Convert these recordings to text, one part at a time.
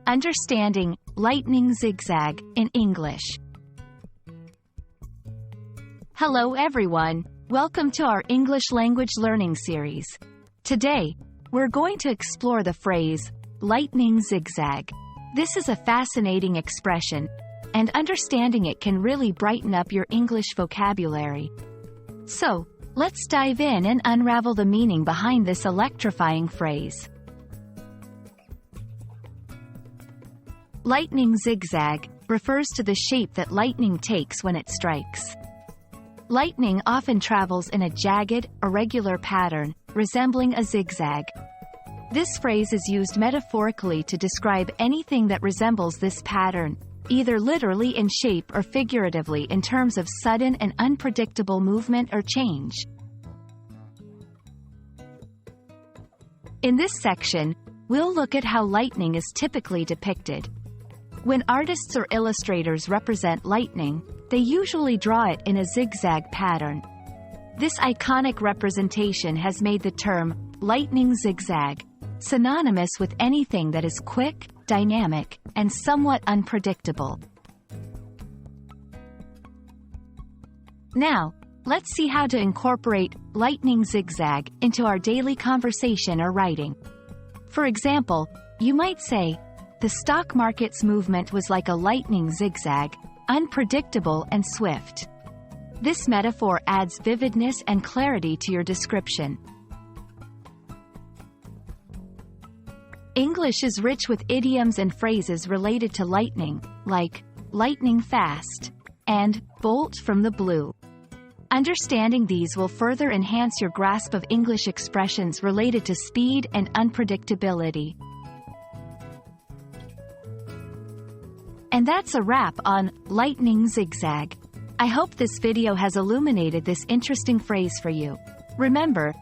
Understanding Lightning Zigzag in English. Hello everyone, welcome to our English language learning series. Today, we're going to explore the phrase, lightning zigzag. This is a fascinating expression, and understanding it can really brighten up your English vocabulary. So, let's dive in and unravel the meaning behind this electrifying phrase. Lightning zigzag refers to the shape that lightning takes when it strikes. Lightning often travels in a jagged, irregular pattern, resembling a zigzag. This phrase is used metaphorically to describe anything that resembles this pattern, either literally in shape or figuratively in terms of sudden and unpredictable movement or change. In this section, we'll look at how lightning is typically depicted. When artists or illustrators represent lightning, they usually draw it in a zigzag pattern. This iconic representation has made the term, lightning zigzag, synonymous with anything that is quick, dynamic, and somewhat unpredictable. Now, let's see how to incorporate lightning zigzag into our daily conversation or writing. For example, you might say, "The stock market's movement was like a lightning zigzag, unpredictable and swift." This metaphor adds vividness and clarity to your description. English is rich with idioms and phrases related to lightning, like lightning fast and bolt from the blue. Understanding these will further enhance your grasp of English expressions related to speed and unpredictability. And that's a wrap on lightning zigzag. I hope this video has illuminated this interesting phrase for you. Remember,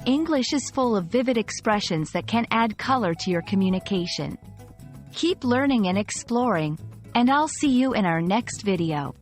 English is full of vivid expressions that can add color to your communication. Keep learning and exploring, and I'll see you in our next video.